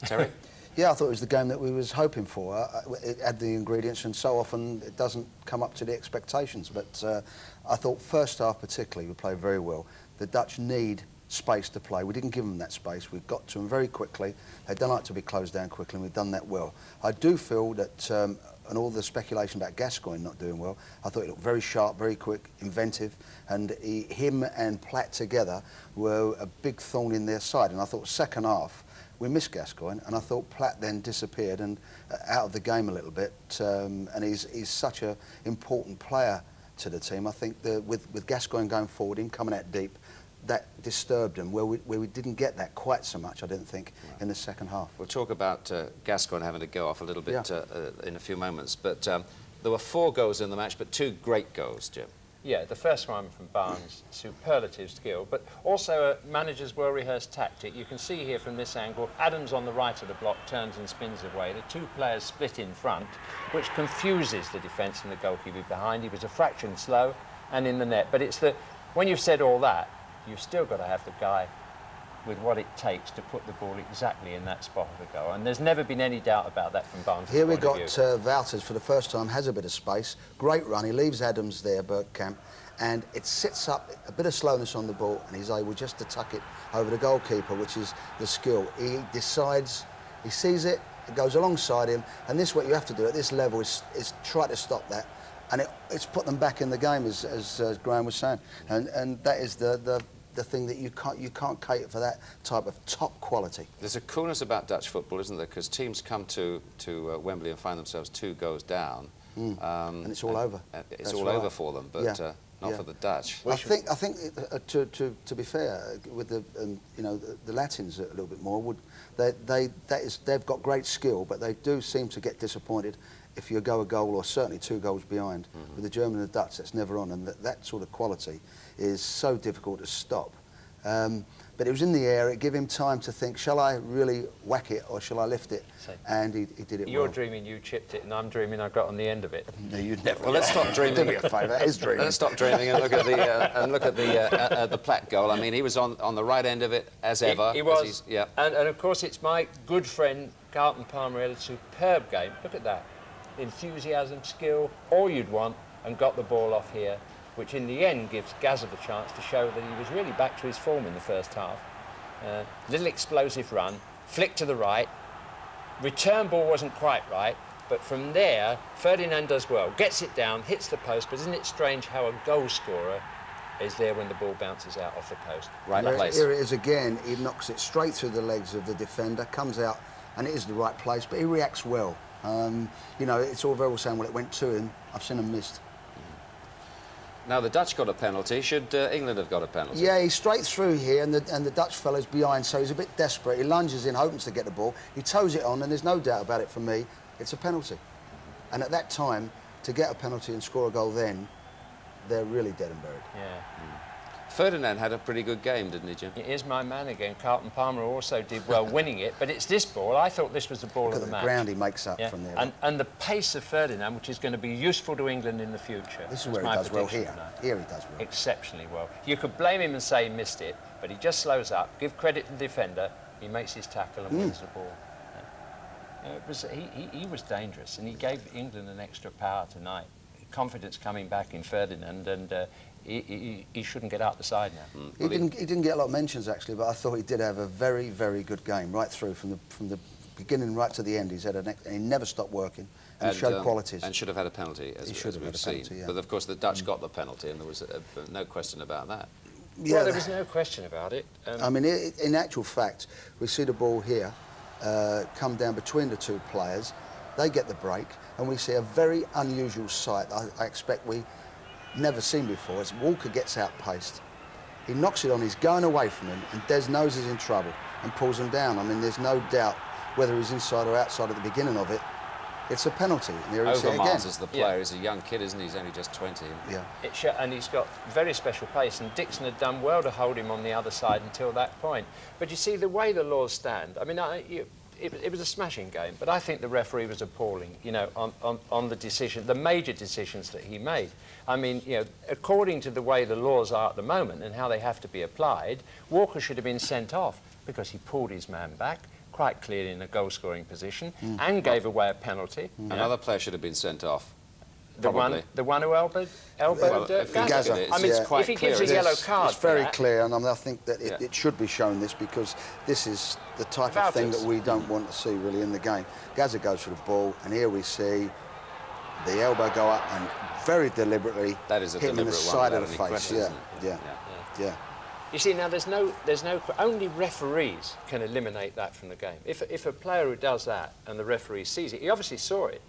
Terry? Yeah, I thought it was the game that we was hoping for. It had the ingredients, and so often it doesn't come up to the expectations. But I thought first half particularly we played very well. The Dutch need space to play. We didn't give them that space. We got to them very quickly. They don't like to be closed down quickly, and we've done that well. I do feel that, and all the speculation about Gascoigne not doing well, I thought he looked very sharp, very quick, inventive, and him and Platt together were a big thorn in their side. And I thought second half, we missed Gascoigne, and I thought Platt then disappeared and out of the game a little bit. And he's such an important player to the team. I think that with Gascoigne going forward, him coming out deep, that disturbed him, where we didn't get that quite so much, I didn't think, in the second half. We'll talk about Gascoigne having to go off a little bit in a few moments, but there were 4 goals in the match, but 2 great goals, Jim. Yeah, the first one from Barnes, superlative skill, but also a manager's well-rehearsed tactic. You can see here from this angle, Adams on the right of the block turns and spins away. The 2 players split in front, which confuses the defence and the goalkeeper behind. He was a fraction slow and in the net, but it's when you've said all that, you've still got to have the guy with what it takes to put the ball exactly in that spot of the goal. And there's never been any doubt about that from Barnes' Here we got Wouters for the first time, has a bit of space. Great run. He leaves Adams there, Bergkamp, and it sits up a bit of slowness on the ball, and he's able just to tuck it over the goalkeeper, which is the skill. He decides, he sees it, it goes alongside him, and this is what you have to do at this level is try to stop that. And it's put them back in the game, as Graham was saying. And that is the thing that you can't cater for that type of top quality. There's a coolness about Dutch football, isn't there? Because teams come to Wembley and find themselves 2 goals down, and it's all over. It's all over for them, but not for the Dutch. I think to be fair, with the you know, the Latins a little bit more, they've got great skill, but they do seem to get disappointed if you go a goal or certainly 2 goals behind. With the German and the Dutch, that's never on, and that sort of quality is so difficult to stop. But it was in the air. It gave him time to think, shall I really whack it or shall I lift it? And he did it You're well. dreaming you chipped it, and I'm dreaming I got on the end of it. No, you'd never. Well, let's stop dreaming. Do me a favour, that is dreaming. Let's stop dreaming and look at the Platt goal. I mean, he was on the right end of it as ever. He was. And of course, it's my good friend Carlton Palmer had a superb game. Look at that. Enthusiasm, skill, all you'd want, and got the ball off here, which in the end gives Gazza the chance to show that he was really back to his form in the first half. Little explosive run, flick to the right, return ball wasn't quite right, but from there, Ferdinand does well, gets it down, hits the post, but isn't it strange how a goal scorer is there when the ball bounces out off the post? Right place. Here it is again, he knocks it straight through the legs of the defender, comes out, and it is the right place, but he reacts well. You know, it's all very well saying, well, it went to him. I've seen him missed. Now, the Dutch got a penalty. Should England have got a penalty? Yeah, he's straight through here, and the Dutch fellow's behind, so he's a bit desperate. He lunges in, hoping to get the ball. He toes it on, and there's no doubt about it for me, it's a penalty. And at that time, to get a penalty and score a goal then, they're really dead and buried. Yeah. Ferdinand had a pretty good game, didn't he, Jim? It is my man again. Carlton Palmer also did well winning it, but it's this ball. I thought this was the ball of the match. The ground he makes up from there. And the pace of Ferdinand, which is going to be useful to England in the future. This is where he does well here. Here he does well. Exceptionally well. You could blame him and say he missed it, but he just slows up, give credit to the defender, he makes his tackle and wins the ball. It was, he was dangerous, and he gave England an extra power tonight. confidence coming back in Ferdinand, and he shouldn't get out the side now. He didn't get a lot of mentions actually, but I thought he did have a very, very good game right through from the beginning right to the end. He never stopped working. And he showed qualities. And should have had a penalty, as we've seen. Yeah. But of course the Dutch got the penalty, and there was no question about that. Yeah, well, there was no question about it. I mean, in actual fact, we see the ball here come down between the two players. They get the break, and we see a very unusual sight I expect we never seen before. As Walker gets outpaced, he knocks it on, he's going away from him, and Des knows he's in trouble and pulls him down. I mean, there's no doubt whether he's inside or outside at the beginning of it. It's a penalty. And here he's Overmars as the player. He's a young kid, isn't he? He's only just 20. Yeah. And he's got very special pace, and Dixon had done well to hold him on the other side until that point. But you see, the way the laws stand, I mean, it was a smashing game, but I think the referee was appalling, you know, on the decision, the major decisions that he made. I mean, you know, according to the way the laws are at the moment and how they have to be applied, Walker should have been sent off because he pulled his man back, quite clearly in a goal-scoring position, and gave away a penalty. Another player should have been sent off. The one who elbowed Gaza. I mean, if he gives a yellow card, it's very clear, and I think that it should be shown this, because this is the type of thing that we don't want to see really in the game. Gaza goes for the ball, and here we see the elbow go up and very deliberately hit him in the side of the face. Yeah. You see, now there's no only referees can eliminate that from the game. If a player who does that and the referee sees it, he obviously saw it,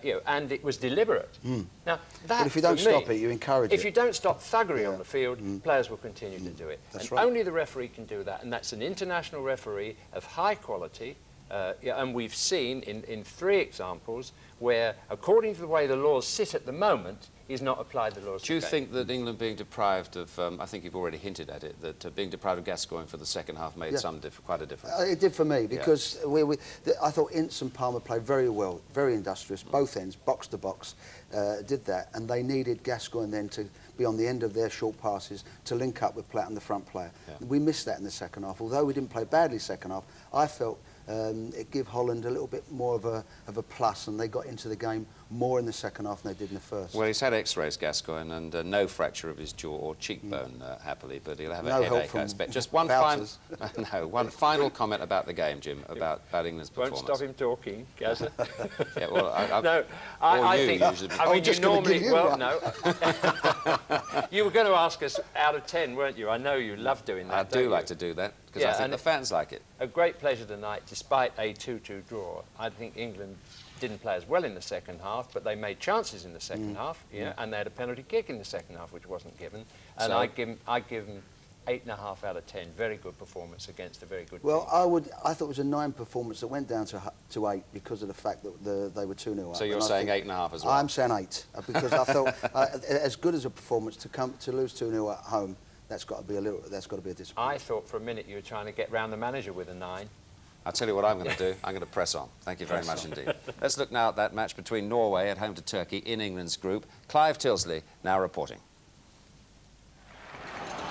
you know, and it was deliberate. Now that, but if you don't stop it, you encourage it. If you don't stop thuggery on the field, players will continue to do it. That's and right. only the referee can do that, and that's an international referee of high quality. And we've seen in 3 examples where, according to the way the laws sit at the moment, he's not applied the laws. Do you think that England being deprived of, I think you've already hinted at it, that being deprived of Gascoigne for the second half made quite a difference? It did for me, because I thought Ince and Palmer played very well, very industrious, both ends, box to box, did that, and they needed Gascoigne then to be on the end of their short passes to link up with Platt and the front player. We missed that in the second half. Although we didn't play badly second half, I felt it gave Holland a little bit more of a plus, and they got into the game more in the second half than they did in the first. Well, he's had X-rays, Gascoigne, and no fracture of his jaw or cheekbone, happily, but he'll have a headache, I expect. Just one one final comment about the game, Jim, about England's performance. Won't stop him talking, Gazza. Yeah, well, I think. Usually. I mean, you normally no. You were going to ask us out of 10, weren't you? I know you love doing that. I do like to do that, because I think the fans like it. A great pleasure tonight, despite a 2-2 draw. I think England didn't play as well in the second half, but they made chances in the second half, and they had a penalty kick in the second half, which wasn't given. And I give them 8.5 out of 10. Very good performance against a very good team. Well, I thought it was a 9 performance that went down to 8 because of the fact that they were 2-0 up. So you're saying 8.5 as well? I'm saying 8, because I thought as good as a performance to lose 2-0 at home, that's got to be a disappointment. I thought for a minute you were trying to get round the manager with a 9. I'll tell you what I'm going to do. I'm going to press on. Thank you very much indeed. Let's look now at that match between Norway at home to Turkey in England's group. Clive Tilsley now reporting.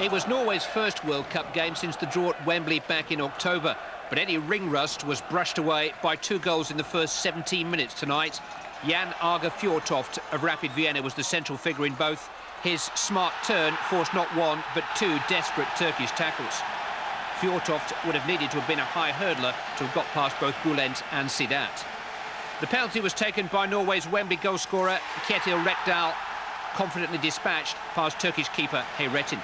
It was Norway's first World Cup game since the draw at Wembley back in October, but any ring rust was brushed away by 2 goals in the first 17 minutes tonight. Jan Arge Fjortoft of Rapid Vienna was the central figure in both. His smart turn forced not 1 but 2 desperate Turkish tackles. Fjortoft would have needed to have been a high hurdler to have got past both Bülent and Sidat. The penalty was taken by Norway's Wembley goalscorer Kjetil Rekdal, confidently dispatched past Turkish keeper Hayrettin.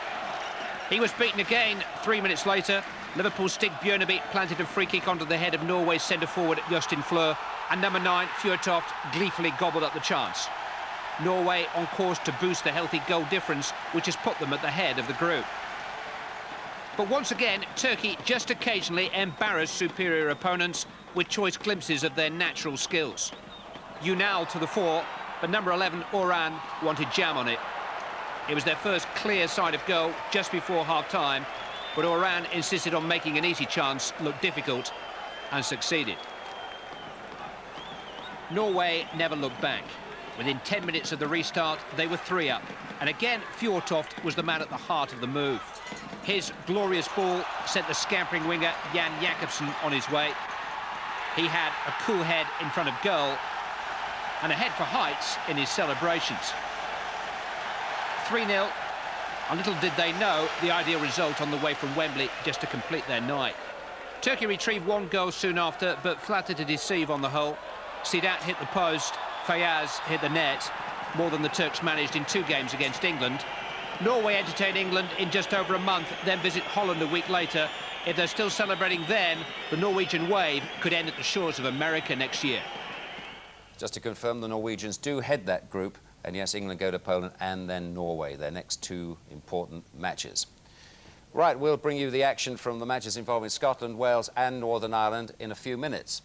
He was beaten again 3 minutes later. Liverpool's Stig Bjørnebæk planted a free kick onto the head of Norway's centre-forward Justin Fleur, and number 9, Fjortoft, gleefully gobbled up the chance. Norway on course to boost the healthy goal difference, which has put them at the head of the group. But once again, Turkey just occasionally embarrassed superior opponents with choice glimpses of their natural skills. Ünal to the fore, but number 11, Orhan, wanted jam on it. It was their first clear sight of goal just before half-time, but Orhan insisted on making an easy chance look difficult and succeeded. Norway never looked back. Within 10 minutes of the restart, they were 3 up. And again, Fjortoft was the man at the heart of the move. His glorious ball sent the scampering winger Jan Jakobsen on his way. He had a cool head in front of goal, and ahead for heights in his celebrations. 3-0. And little did they know the ideal result on the way from Wembley just to complete their night. Turkey retrieved 1 goal soon after, but flattered to deceive on the whole. Sidat hit the post, Fayaz hit the net, more than the Turks managed in 2 games against England. Norway entertain England in just over a month, then visit Holland a week later. If they're still celebrating then, the Norwegian wave could end at the shores of America next year. Just to confirm, the Norwegians do head that group, and yes, England go to Poland and then Norway, their next 2 important matches. Right, we'll bring you the action from the matches involving Scotland, Wales and Northern Ireland in a few minutes.